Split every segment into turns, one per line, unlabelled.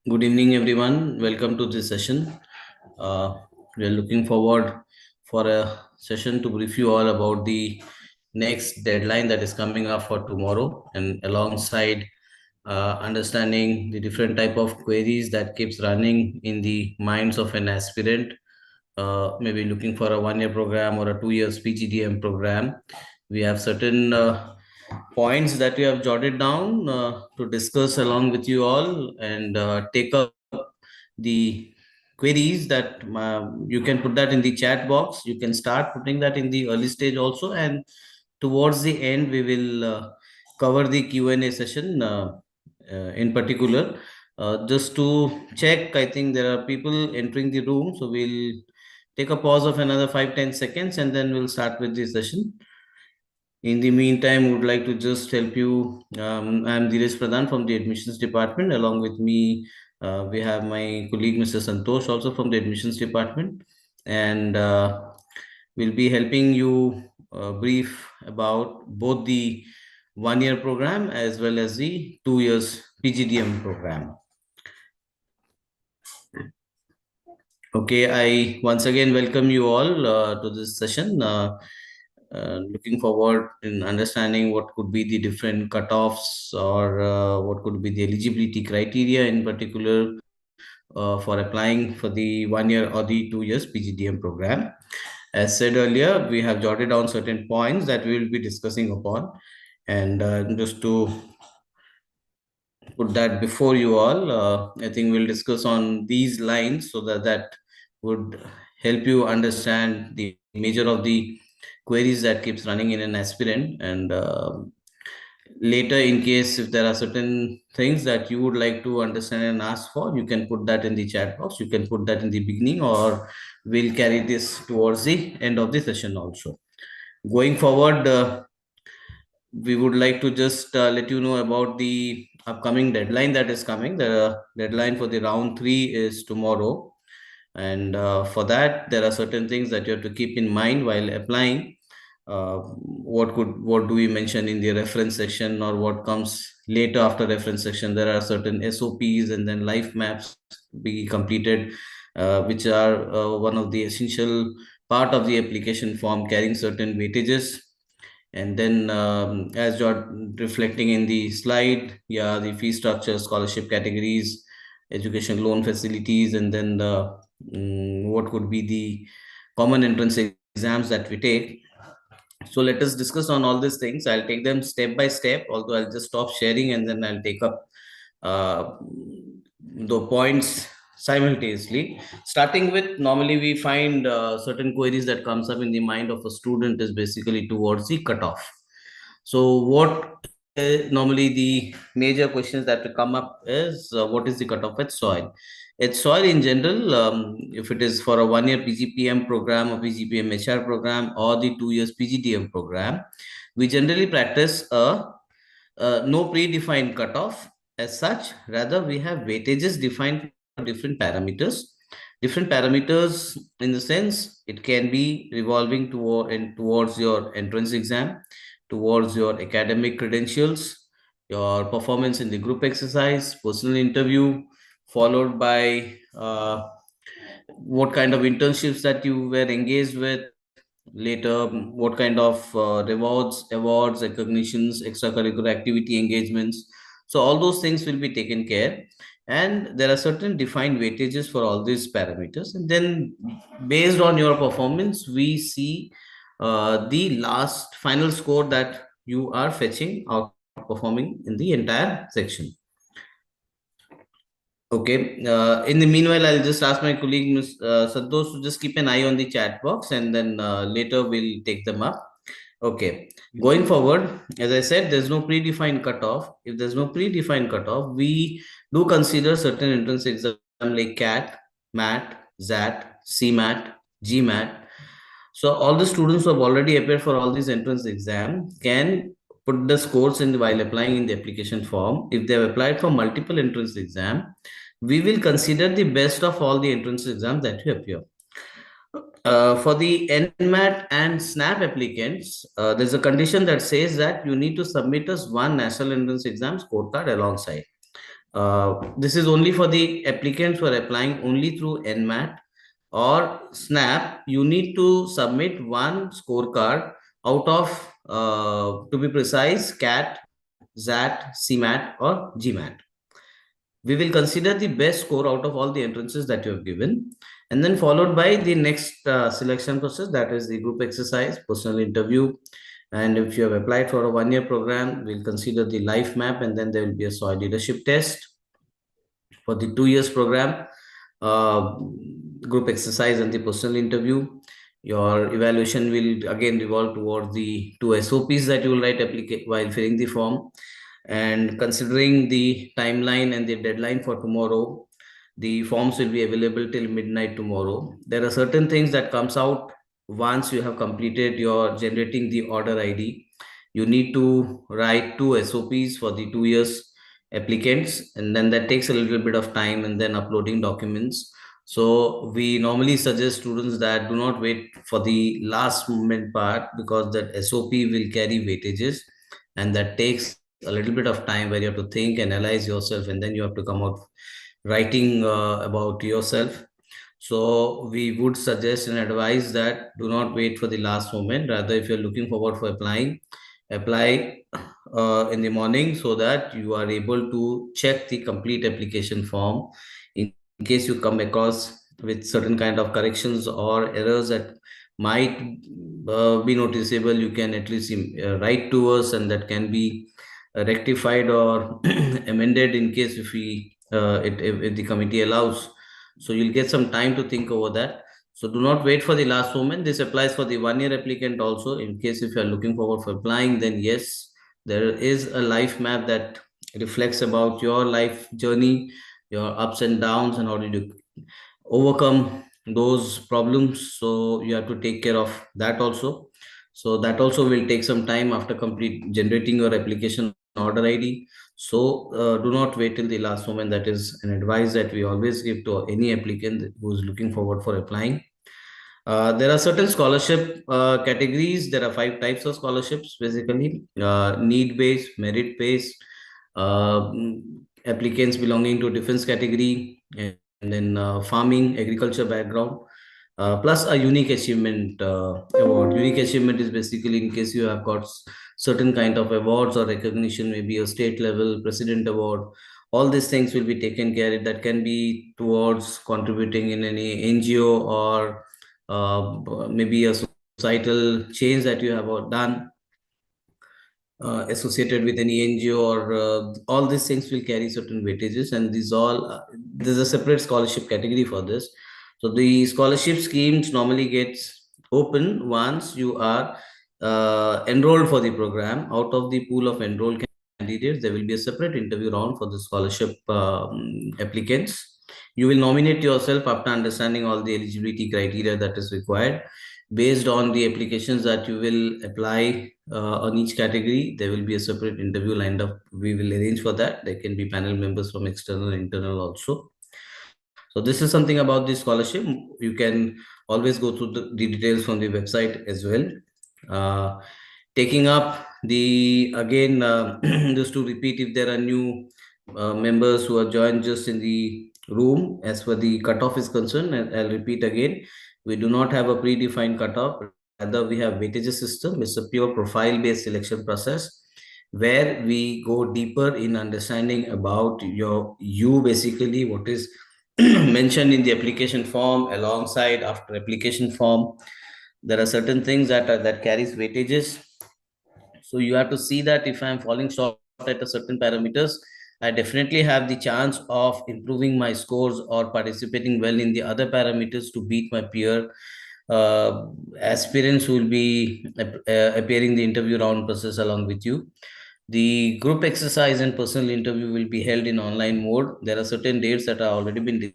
Good evening, everyone. Welcome to this session. Uh, we are looking forward for a session to brief you all about the next deadline that is coming up for tomorrow, and alongside understanding the different type of queries that keeps running in the minds of an aspirant, maybe looking for a 1 year program or a 2 years PGDM program. We have certain points that we have jotted down to discuss along with you all and take up the queries that you can put that in the chat box. You can start putting that in the early stage also, and towards the end we will cover the Q&A session in particular. Just to check, I think there are people entering the room, so we'll take a pause of another 5-10 seconds and then we'll start with the session. In the meantime, would like to just help you. I'm Dheeraj Pradhan from the admissions department. Along with me, we have my colleague Mr. Santosh also from the admissions department, and we'll be helping you brief about both the 1 year program as well as the 2 years PGDM program. Okay, I once again welcome you all to this session. Looking forward in understanding what could be the different cutoffs or what could be the eligibility criteria in particular for applying for the 1 year or the 2 years PGDM program. As said earlier, we have jotted down certain points that we will be discussing upon, and just to put that before you all. I think we'll discuss on these lines so that that would help you understand the major of the queries that keeps running in an aspirant. And later, in case if there are certain things that you would like to understand and ask for, you can put that in the chat box. You can put that in the beginning, or we'll carry this towards the end of the session also. Going forward, we would like to just let you know about the upcoming deadline that is coming. The deadline for the round 3 is tomorrow, and for that there are certain things that you have to keep in mind while applying. What do we mention in the reference section, or what comes later after reference section? There are certain SOPs and then life maps to be completed, which are one of the essential part of the application form, carrying certain weightages. And then, as you're reflecting in the slide, yeah, the fee structure, scholarship categories, education loan facilities, and then what could be the common entrance exams that we take. So let us discuss on all these things. I'll take them step by step, although I'll just stop sharing and then I'll take up uh, the points simultaneously. Starting with, normally we find certain queries that comes up in the mind of a student is basically towards the cutoff. So what normally the major questions that will come up is what is the cutoff at soil? At soil in general, if it is for a 1 year PGPM program or PGPM HR program or the 2 years PGDM program, we generally practice no predefined cutoff as such. Rather, we have weightages defined for different parameters. Different parameters in the sense it can be revolving towards your entrance exam, towards your academic credentials, your performance in the group exercise, personal interview, followed by what kind of internships that you were engaged with later, what kind of rewards, awards, recognitions, extracurricular activity engagements. So all those things will be taken care, and there are certain defined weightages for all these parameters, and then based on your performance we see the last final score that you are fetching out performing in the entire section. Okay. In the meanwhile, I'll just ask my colleague, Ms. Santosh, to just keep an eye on the chat box, and then later we'll take them up. Okay. Going forward, as I said, there's no predefined cutoff. If there's no predefined cutoff, we do consider certain entrance exam like CAT, MAT, ZAT, CMAT, GMAT. So all the students who have already appeared for all these entrance exam can put the scores in while applying in the application form. If they have applied for multiple entrance exam, we will consider the best of all the entrance exams that you appear. For the NMAT and SNAP applicants, there's a condition that says that you need to submit us one national entrance exam scorecard alongside. This is only for the applicants who are applying only through NMAT or SNAP. You need to submit one scorecard out of, to be precise, CAT, ZAT, CMAT, or GMAT. We will consider the best score out of all the entrances that you have given, and then followed by the next selection process, that is the group exercise, personal interview. And if you have applied for a 1 year program, we'll consider the life map, and then there will be a soil leadership test. For the 2 years program, uh, group exercise and the personal interview, your evaluation will again revolve towards the two SOPs that you will write while filling the form. And considering the timeline and the deadline for tomorrow, the forms will be available till midnight tomorrow. There are certain things that comes out once you have completed your generating the order ID. You need to write two SOPs for the 2 years applicants, and then that takes a little bit of time, and then uploading documents. So we normally suggest students that do not wait for the last moment part, because that SOP will carry weightages, and that takes a little bit of time where you have to think, analyze yourself, and then you have to come out writing about yourself. So we would suggest and advise that do not wait for the last moment. Rather, if you're looking forward for applying, apply in the morning, so that you are able to check the complete application form. In case you come across with certain kind of corrections or errors that might be noticeable, you can at least write to us, and that can be rectified or amended in case if if the committee allows. So you'll get some time to think over that. So do not wait for the last moment. This applies for the 1 year applicant also. In case if you are looking forward for applying, then yes, there is a life map that reflects about your life journey, your ups and downs, and how did you overcome those problems. So you have to take care of that also. So that also will take some time after complete generating your application order ID. So do not wait till the last moment. That is an advice that we always give to any applicant who is looking forward for applying. There are certain scholarship categories. There are 5 types of scholarships basically: need based, merit based, applicants belonging to defense category, and then farming, agriculture background, plus a unique achievement award. Unique achievement is basically in case you have got certain kind of awards or recognition, maybe a state level president award. All these things will be taken care of. That can be towards contributing in any NGO, or maybe a societal change that you have done associated with any NGO, or all these things will carry certain weightages, and these all there's a separate scholarship category for this. So the scholarship schemes normally gets open once you are enrolled for the program. Out of the pool of enrolled candidates, there will be a separate interview round for the scholarship applicants. You will nominate yourself after understanding all the eligibility criteria that is required. Based on the applications that you will apply on each category, there will be a separate interview lined up. We will arrange for that. There can be panel members from external and internal also. So this is something about the scholarship. You can always go through the details from the website as well. Uh, Taking up the again, just to repeat, if there are new members who are joined just in the room, as for the cutoff is concerned, and I'll repeat again, we do not have a predefined cutoff. Rather, we have weightage system. It's a pure profile-based selection process where we go deeper in understanding about you basically, what is mentioned in the application form. Alongside, after application form, there are certain things that carries weightages. So you have to see that if I'm falling short at a certain parameters, I definitely have the chance of improving my scores or participating well in the other parameters to beat my peer uh, aspirants who will be appearing the interview round process along with you. The group exercise and personal interview will be held in online mode. There are certain dates that are already been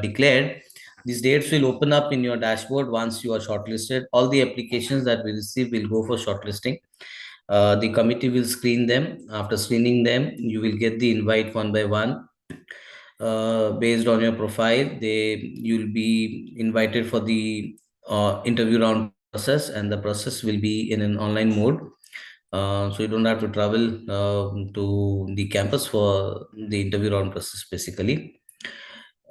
declared. These dates will open up in your dashboard once you are shortlisted. All the applications that we receive will go for shortlisting. The committee will screen them. After screening them, you will get the invite one by one. Based on your profile, you'll be invited for the interview round process, and the process will be in an online mode. So you don't have to travel to the campus for the interview round process basically.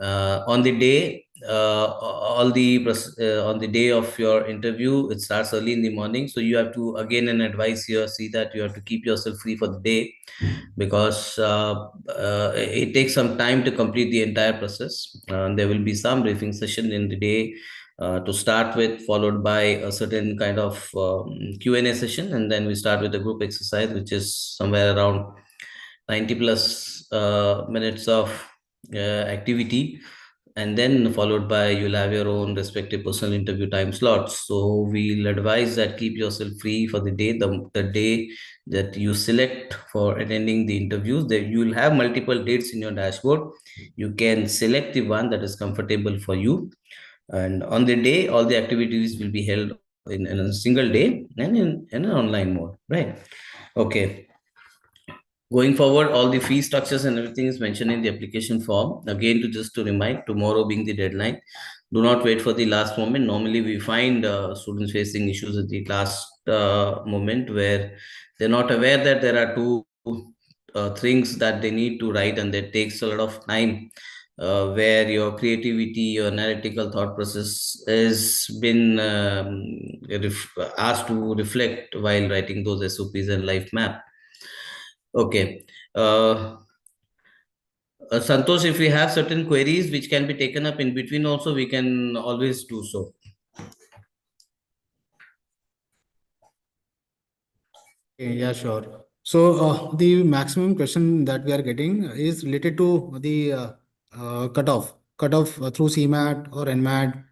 On the day, on the day of your interview, it starts early in the morning. So you have to, again, an advice here, see that you have to keep yourself free for the day, because it takes some time to complete the entire process. There will be some briefing session in the day to start with, followed by a certain kind of Q&A session, and then we start with a group exercise, which is somewhere around 90 plus minutes of activity, and then followed by you'll have your own respective personal interview time slots. So we'll advise that keep yourself free for the day. The day that you select for attending the interviews, that you'll have multiple dates in your dashboard. You can select the one that is comfortable for you, and on the day all the activities will be held in a single day and in an online mode, right? Okay. Going forward, all the fee structures and everything is mentioned in the application form. Again, to just to remind, tomorrow being the deadline, do not wait for the last moment. Normally, we find students facing issues at the last moment, where they're not aware that there are two things that they need to write, and that takes a lot of time. Where your creativity, your analytical thought process has been asked to reflect while writing those SOPs and life map. Okay. Santosh, if we have certain queries which can be taken up in between also, we can always do so.
Yeah, sure. So the maximum question that we are getting is related to the cutoff through CMAT or NMAT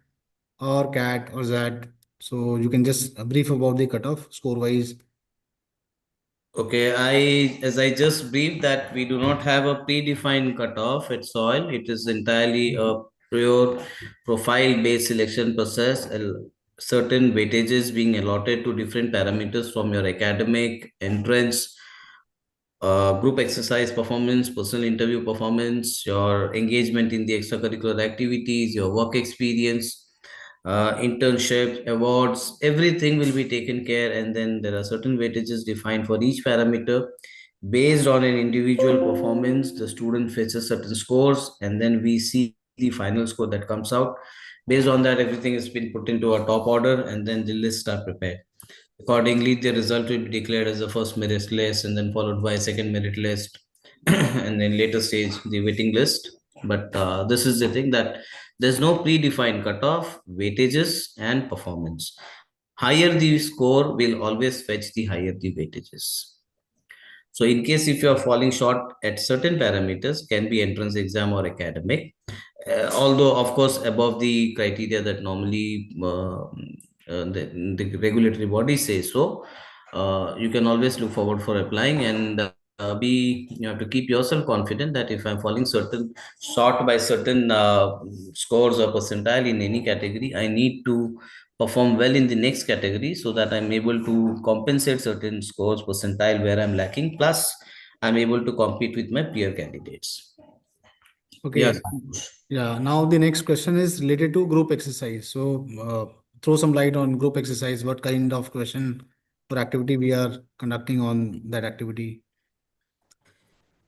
or CAT or ZAT. So you can just brief about the cutoff score wise.
Okay, as I just briefed, that we do not have a predefined cutoff at soil. It is entirely a pure profile-based selection process. Certain weightages being allotted to different parameters from your academic, entrance, group exercise performance, personal interview performance, your engagement in the extracurricular activities, your work experience, internship, awards, everything will be taken care. And then there are certain weightages defined for each parameter. Based on an individual performance, the student fetches certain scores, and then we see the final score that comes out. Based on that, everything has been put into a top order, and then the lists are prepared. Accordingly, the result will be declared as the first merit list, and then followed by a second merit list, and then later stage the waiting list. But this is the thing, that there's no predefined cutoff, weightages, and performance. Higher the score will always fetch the higher the weightages. So in case if you are falling short at certain parameters, can be entrance exam or academic, although of course above the criteria that normally the regulatory body says so, you can always look forward for applying, and be you have to keep yourself confident that if I'm falling certain short by certain scores or percentile in any category, I need to perform well in the next category, so that I'm able to compensate certain scores percentile where I'm lacking, plus I'm able to compete with my peer candidates.
Okay.
Yes.
Yeah. Now the next question is related to group exercise. So throw some light on group exercise. What kind of question or activity we are conducting on that activity?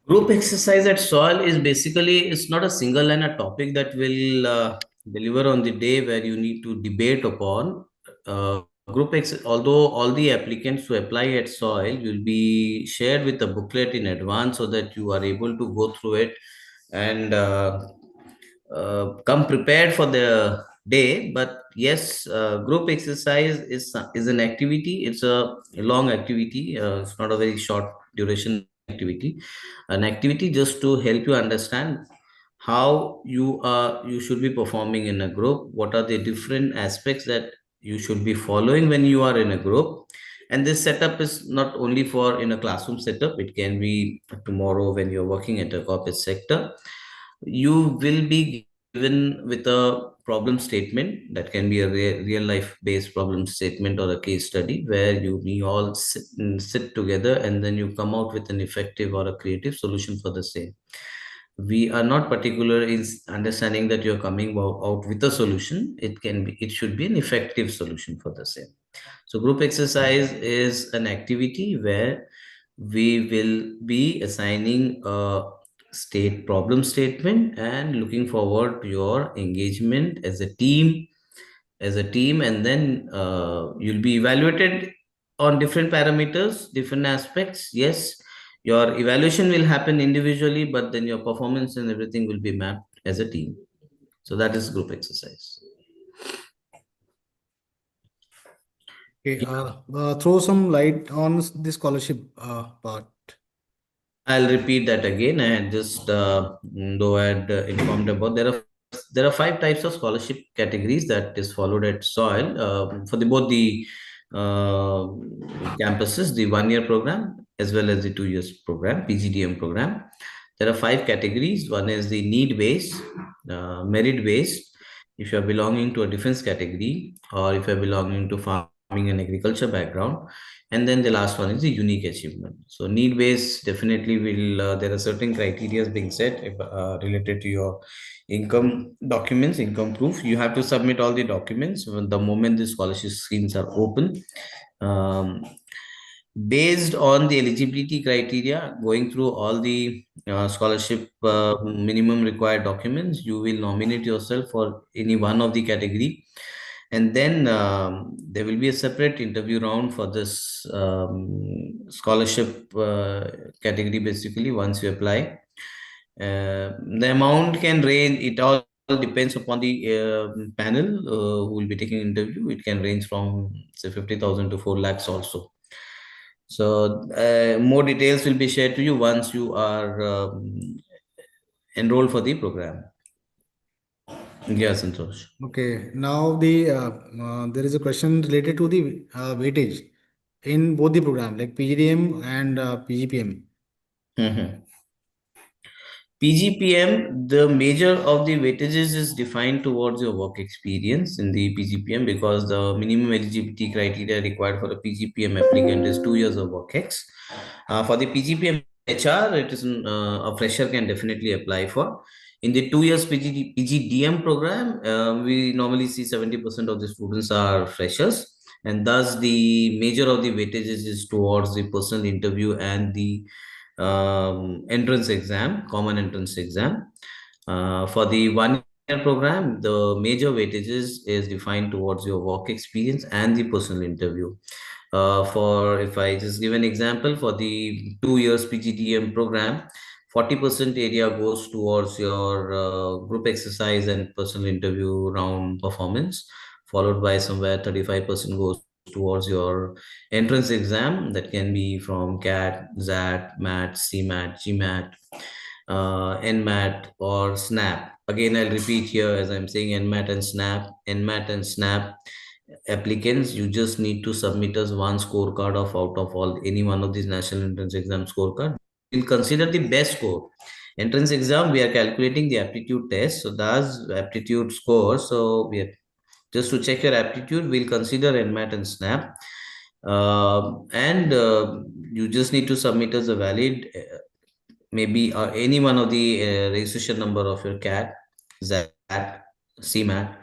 Group exercise at soil is basically, it's not a single line a topic that will deliver on the day where you need to debate upon. Although all the applicants who apply at soil will be shared with a booklet in advance, so that you are able to go through it and come prepared for the day. But yes, group exercise is an activity. It's a long activity. It's not a very short duration activity. An activity just to help you understand how you should be performing in a group. What are the different aspects that you should be following when you are in a group? And this setup is not only for in a classroom setup. It can be tomorrow when you're working at a corporate sector. You will be given with a problem statement that can be a real life based problem statement or a case study, where you all sit together, and then you come out with an effective or a creative solution for the same. we are not particular in understanding that you're coming out with a solution. It should be an effective solution for the same. So group exercise is an activity where we will be assigning a state problem statement and looking forward to your engagement as a team, and then you'll be evaluated on different parameters, different aspects. Yes, your evaluation will happen individually, but then your performance and everything will be mapped as a team. So that is group exercise.
Okay, throw some light on the scholarship part.
I'll repeat that again. I had just, though I had informed about, there are five types of scholarship categories that is followed at Soil for both the uh, campuses, the 1 year program as well as the 2 years program, PGDM program. There are five categories. One is the need based, merit based. If you are belonging to a defense category or if you are belonging to farming and agriculture background, and then the last one is the unique achievement. So need based definitely will, there are certain criteria being set related to your income documents, income proof. You have to submit all the documents when the moment the scholarship schemes are open. Um, Based on the eligibility criteria, going through all the scholarship minimum required documents, you will nominate yourself for any one of the category, and then there will be a separate interview round for this scholarship category. Basically, once you apply, the amount can range. It all depends upon the panel who will be taking interview. It can range from say 50,000 to 4 lakhs also. So more details will be shared to you once you are enrolled for the program. Yes, Santosh.
Okay, now there is a question related to the weightage in both the program, like PGDM and PGPM.
Mhm. PGPM, the major of the weightages is defined towards your work experience in the PGPM, because the minimum eligibility criteria required for a PGPM applicant is 2 years of work ex. For the PGPM HR, it is a fresher can definitely apply for. In the 2 years PGDM program, we normally see 70% of the students are freshers, and thus the major of the weightages is towards the personal interview and the entrance exam, common entrance exam. For the 1 year program, the major weightages is defined towards your work experience and the personal interview. For if I just give an example, for the 2 years PGDM program, 40% area goes towards your group exercise and personal interview round performance, followed by somewhere 35% goes towards your entrance exam. That can be from CAT, ZAT, MAT, CMAT, GMAT, NMAT, or SNAP. Again, I'll repeat here as I'm saying NMAT and SNAP. NMAT and SNAP applicants, you just need to submit us one scorecard of out of all any one of these national entrance exam scorecard. We'll consider the best score. Entrance exam, we are calculating the aptitude test. So that's aptitude score. So we are just to check your aptitude, we'll consider NMAT and SNAP. And you just need to submit us a valid, maybe any one of the registration number of your CAT, ZAT, CMAT,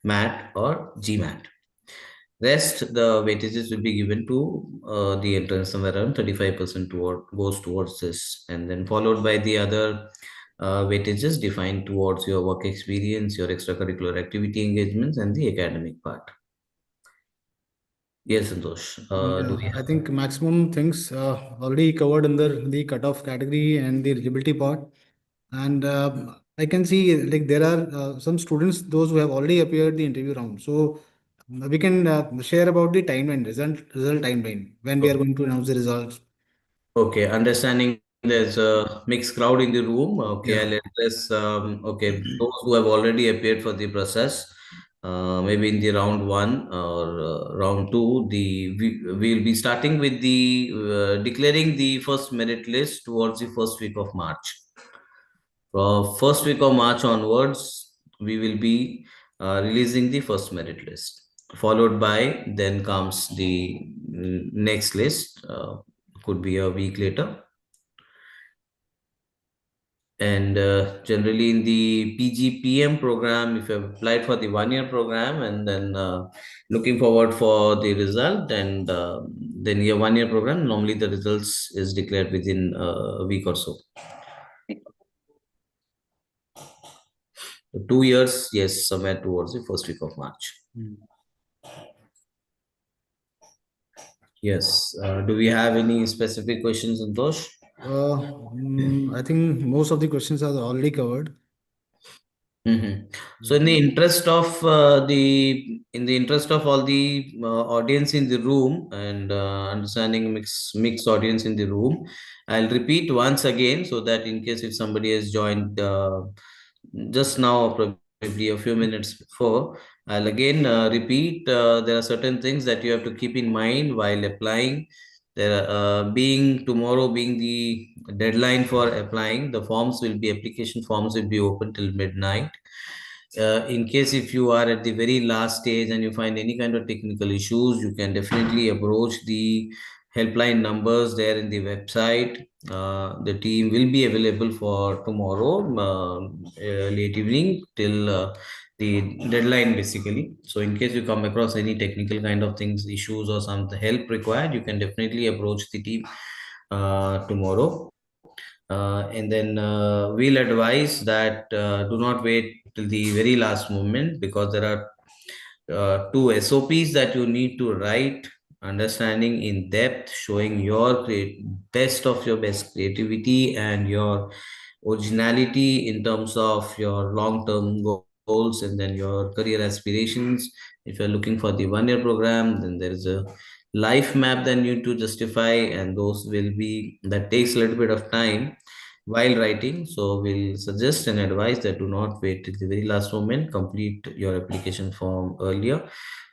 MAT, or GMAT. Rest, the weightages will be given to the entrance, somewhere around 35% goes towards this, and then followed by the other weightages defined towards your work experience, your extracurricular activity engagements, and the academic part. Yes, Santosh. Do
Yeah,
we
I
have?
think maximum things already covered under the cutoff category and the eligibility part. And I can see like there are some students, those who have already appeared the interview round. So we can share about the timeline, result timeline, when we are going to announce the results.
Okay, understanding there's a mixed crowd in the room. Okay,
Yeah.
I'll address, okay, those who have already appeared for the process, maybe in the round one or round two, we'll be starting with the declaring the first merit list towards the first week of March. From first week of March onwards, we will be releasing the first merit list. Followed by, then comes the next list, could be a week later. And generally in the PGPM program, if you have applied for the 1 year program and then looking forward for the result, and then your 1 year program, normally the results is declared within a week or so. 2 years, yes, somewhere towards the first week of March.
Mm.
Yes. Do we have any specific questions, Santosh?
I think most of the questions are already covered.
So, in the interest of in the interest of all the audience in the room and understanding mixed audience in the room, I'll repeat once again so that in case if somebody has joined just now or probably a few minutes before, I'll again repeat. There are certain things that you have to keep in mind while applying. There, being tomorrow being the deadline for applying, the forms will be application forms will be open till midnight. In case if you are at the very last stage and you find any kind of technical issues, you can definitely approach the helpline numbers there in the website. The team will be available for tomorrow late evening till the deadline basically. So in case you come across any technical kind of things, issues or some help required, you can definitely approach the team tomorrow. And then we'll advise that do not wait till the very last moment because there are two SOPs that you need to write, understanding in depth, showing your best of your best creativity and your originality in terms of your long-term goals and then your career aspirations. If you're looking for the 1 year program, then there is a life map that you need to justify, and those will be that takes a little bit of time while writing. So we'll suggest and advise that do not wait till the very last moment. Complete your application form earlier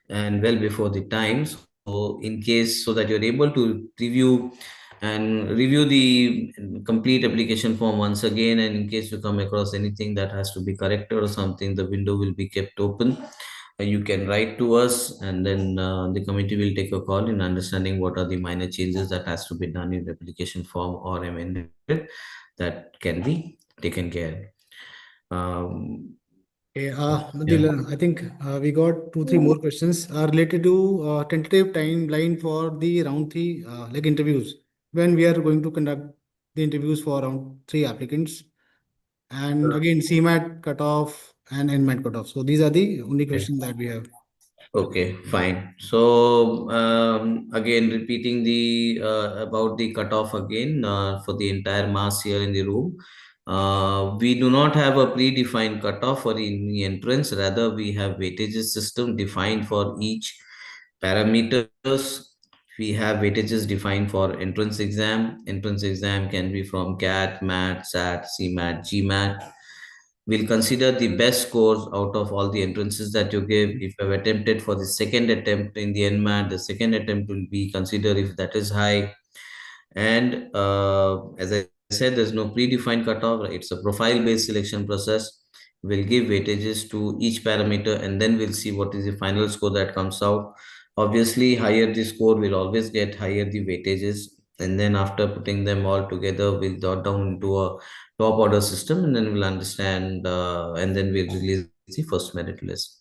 and well before the time. So in case so that you're able to review the complete application form once again, and in case you come across anything that has to be corrected or something, the window will be kept open. You can write to us, and then the committee will take a call in understanding what are the minor changes that has to be done in the application form or amended that can be taken care. Um,
Okay,
yeah.
I think we got two, three more questions related to tentative timeline for the round three like interviews. When we are going to conduct the interviews for round three applicants, and again CMAT cutoff and NMAT cutoff. So these are the only questions that we have.
Okay, fine. So again, repeating the about the cutoff again for the entire mass here in the room. We do not have a predefined cutoff for the entrance. Rather, we have weightages system defined for each parameters. We have weightages defined for entrance exam. Entrance exam can be from CAT, MAT, SAT, CMAT, GMAT. We'll consider the best scores out of all the entrances that you give. If you have attempted for the second attempt in the NMAT, the second attempt will be considered if that is high. And as I said, there's no predefined cutoff. It's a profile-based selection process. We'll give weightages to each parameter, and then we'll see what is the final score that comes out. Obviously, higher the score will always get higher the weightages. And then after putting them all together, we'll jot down into a top order system, and then we'll understand, and then we'll release the first merit list.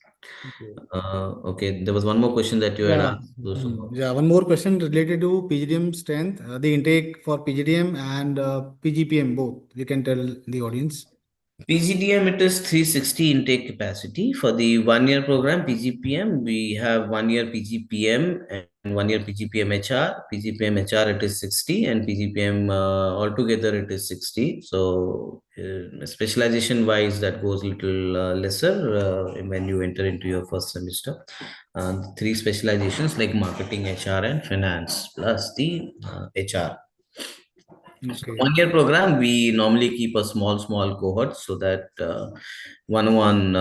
Okay.
Okay, there was one more question that you had
Yeah,
asked. So,
yeah. One more question related to PGDM strength, the intake for PGDM and PGPM both. You can tell the audience.
PGDM, it is 360 intake capacity. For the 1 year program, PGPM, we have 1 year PGPM and 1 year PGPM HR. PGPM HR, it is 60, and PGPM altogether, it is 60. So, specialization wise, that goes little lesser when you enter into your first semester. Three specializations like marketing, HR, and finance, plus the HR. So
Okay.
1 year program, we normally keep a small cohort so that one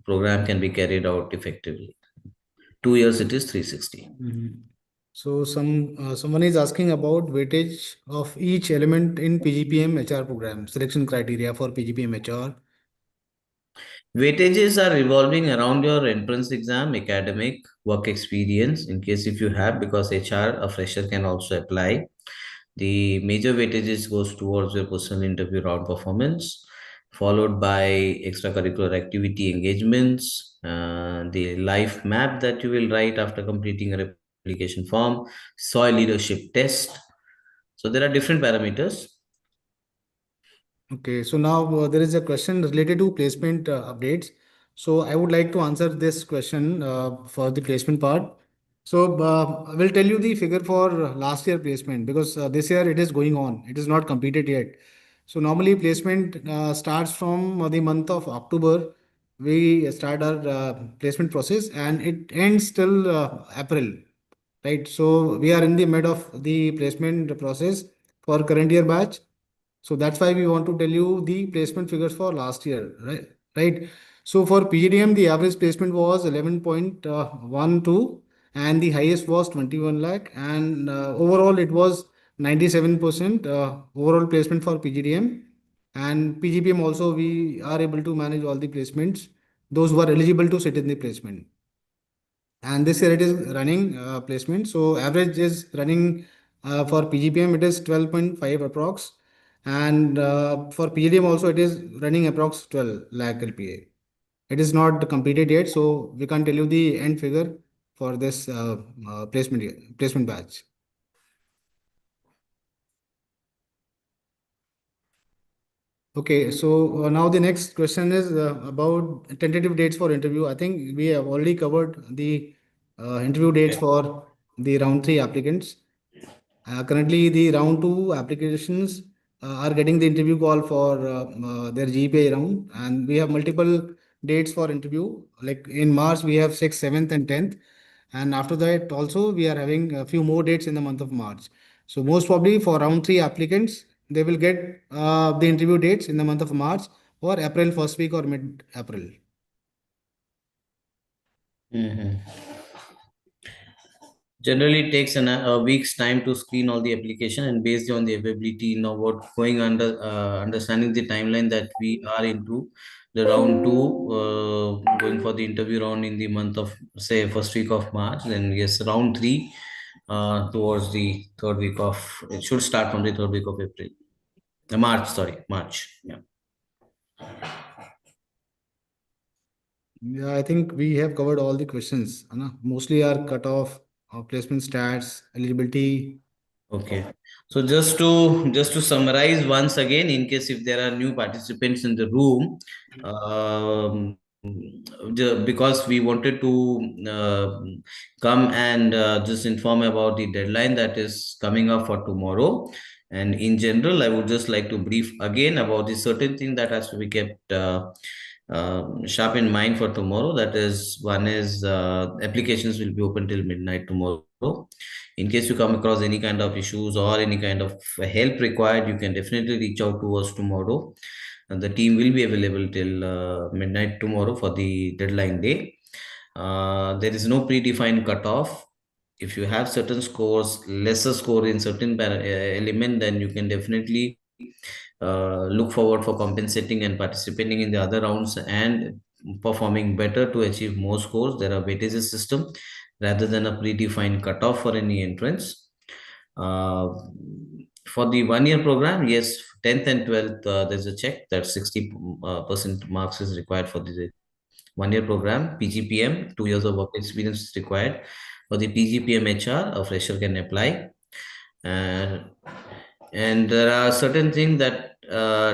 program can be carried out effectively. 2 years, it is 360.
Mhm. So someone is asking about weightage of each element in PGPM HR program, selection criteria for PGPM HR.
Weightages are revolving around your entrance exam, academic, work experience, in case if you have, because HR, a fresher can also apply. The major weightages goes towards your personal interview round performance, followed by extracurricular activity engagements, the life map that you will write after completing your application form, soil leadership test. So there are different parameters.
Okay, so now there is a question related to placement updates. So I would like to answer this question for the placement part. So I will tell you the figure for last year placement because this year it is going on. It is not completed yet. So normally placement starts from the month of October. We start our placement process and it ends till April, right? So we are in the mid of the placement process for current year batch. So that's why we want to tell you the placement figures for last year, right? Right. So for PGDM, the average placement was 11.12 and the highest was 21 lakh. And overall, it was 97% overall placement for PGDM. And PGPM also, we are able to manage all the placements, those who are eligible to sit in the placement. And this year it is running placement. So average is running for PGPM, it is 12.5 approx. And for PGDM also, it is running approx 12 lakh LPA. It is not completed yet, so we can't tell you the end figure for this placement batch. Okay, so now the next question is about tentative dates for interview. I think we have already covered the interview dates for the round three applicants. Currently, the round two applications are getting the interview call for their GPA round, and we have multiple dates for interview. Like in March, we have 6th, 7th, and 10th, and after that, also we are having a few more dates in the month of March. So most probably for round three applicants, they will get the interview dates in the month of March or April first week or mid April.
Mhm. Generally, it takes a week's time to screen all the application, and based on the availability, what going under understanding the timeline that we are into the round two, going for the interview round in the month of say first week of March. Then yes, round three towards the third week of it should start from the third week of April. March, sorry, March. Yeah.
Yeah, I think we have covered all the questions. Mostly our cutoff, placement stats, eligibility.
Okay. So just to summarize once again, in case if there are new participants in the room, because we wanted to come and just inform about the deadline that is coming up for tomorrow. And in general, I would just like to brief again about the certain thing that has to be kept sharp in mind for tomorrow. That is, one is applications will be open till midnight tomorrow. In case you come across any kind of issues or any kind of help required, you can definitely reach out to us tomorrow. And the team will be available till midnight tomorrow for the deadline day. There is no predefined cutoff. If you have certain scores, lesser score in certain element, then you can definitely look forward for compensating and participating in the other rounds and performing better to achieve more scores. There are weightages system rather than a predefined cutoff for any entrance. Uh, for the 1 year program, yes, 10th and 12th, there's a check that 60% marks is required for the 1 year program. PGPM, 2 years of work experience is required. For the PGPM HR, a fresher can apply. And and there are certain things that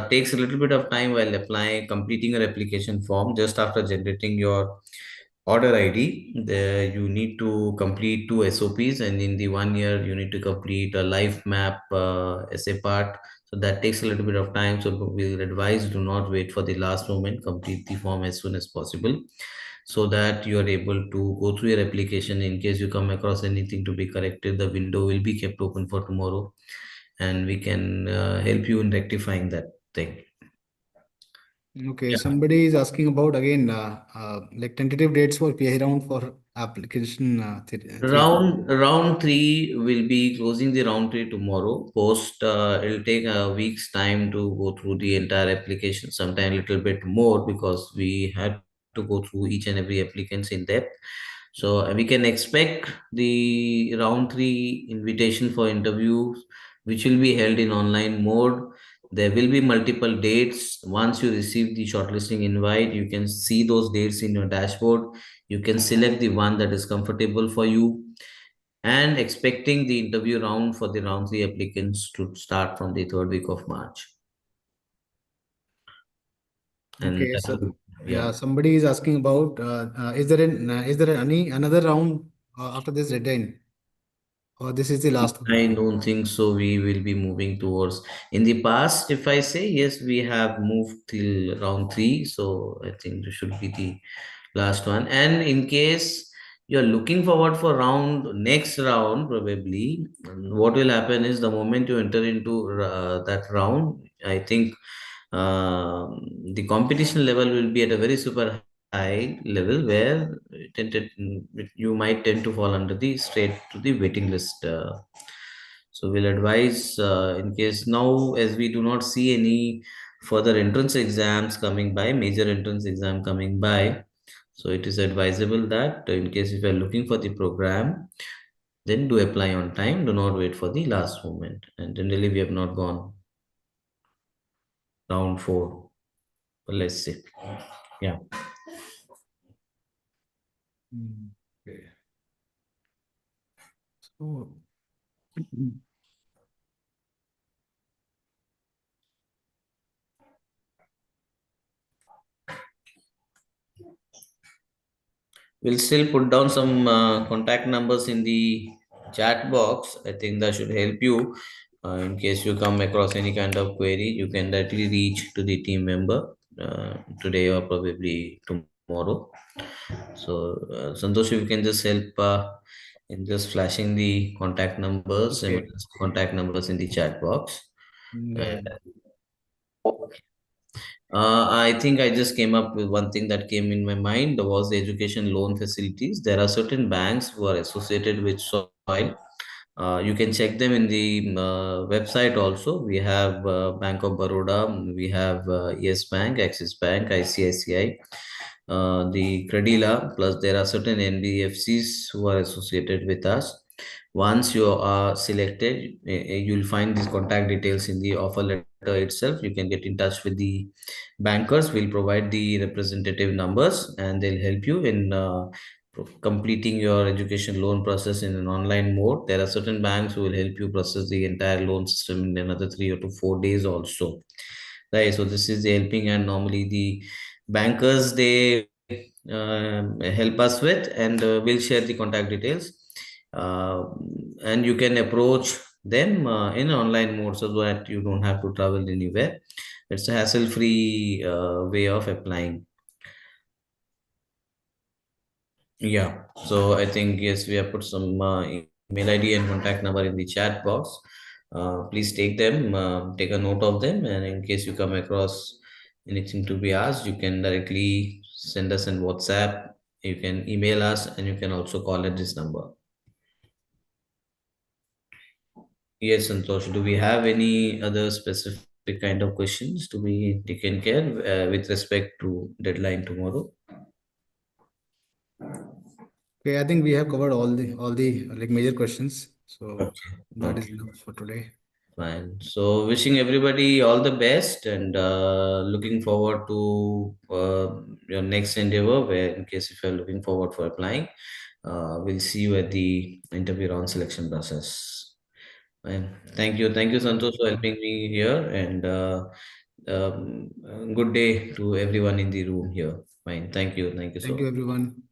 takes a little bit of time while applying, completing your application form. Just after generating your order ID, there you need to complete two SOPs, and in the 1 year, you need to complete a life map essay part. So that takes a little bit of time. So we'll advise do not wait for the last moment. Complete the form as soon as possible, so that you are able to go through your application. In case you come across anything to be corrected, the window will be kept open for tomorrow, and we can help you in rectifying that thing.
Okay,
Yeah.
somebody is asking about again like tentative dates for PI round for application three.
Round three will be closing the round three tomorrow. Post it'll take a week's time to go through the entire application, sometime a little bit more because we had to go through each and every applicants in depth. So we can expect the round three invitation for interviews which will be held in online mode. There will be multiple dates. Once you receive the shortlisting invite, you can see those dates in your dashboard. You can select the one that is comfortable for you, and expecting the interview round for the round three applicants to start from the third week of March. And
Okay,
that
so
will,
yeah,
yeah.
somebody is asking about is there any another round after this deadline, or this is the last one?
I don't think so. We will be moving towards. In the past, if I say yes, we have moved till round three. So I think this should be the last one. And in case you're looking forward for next round, probably what will happen is the moment you enter into that round, I think the competition level will be at a very super high level where you might tend to fall under the straight to the waiting list. So we'll advise in case now, as we do not see any further entrance exams coming by, major entrance exam coming by. So it is advisable that in case if you are looking for the program, then do apply on time. Do not wait for the last moment. And generally, we have not gone round four. But let's see. Yeah.
Mm, okay. So
We'll still put down some contact numbers in the chat box. I think that should help you. In case you come across any kind of query, you can directly reach to the team member today or probably tomorrow. So, Santosh, if you can just help in just flashing the contact numbers,
okay.
emergency contact numbers in the chat box.
Yeah,
And
yeah.
I think I just came up with one thing that came in my mind was the education loan facilities. There are certain banks who are associated with soil. You can check them in the website also. We have Bank of Baroda, we have Yes Bank, Axis Bank, ICICI, the Credila, plus there are certain NBFCs who are associated with us. Once you are selected, you'll find these contact details in the offer letter itself. You can get in touch with the bankers. Will provide the representative numbers and they'll help you in completing your education loan process in an online mode. There are certain banks who will help you process the entire loan system in another 3 or to 4 days also. Right. So this is the helping and normally the bankers they help us with, and we'll share the contact details. Uh, and you can approach them in online mode so that you don't have to travel anywhere. It's a hassle-free way of applying. Yeah. So I think yes, we have put some email ID and contact number in the chat box. Please take them, take a note of them, and in case you come across anything to be asked, you can directly send us in WhatsApp. You can email us, and you can also call at this number. Yes, Santosh. Do we have any other specific kind of questions to be taken care with respect to deadline tomorrow?
Okay, I think we have covered all the like major questions. So
Okay.
that is
Okay.
enough for today.
Fine. So, wishing everybody all the best and looking forward to your next endeavor. Where, in case if you're looking forward for applying, we'll see you at the interview round selection process. Fine. Thank you,
Yeah.
Santosh, for helping me here, and good day to everyone in the room here. Fine. Thank you
Thank you,
so.
everyone.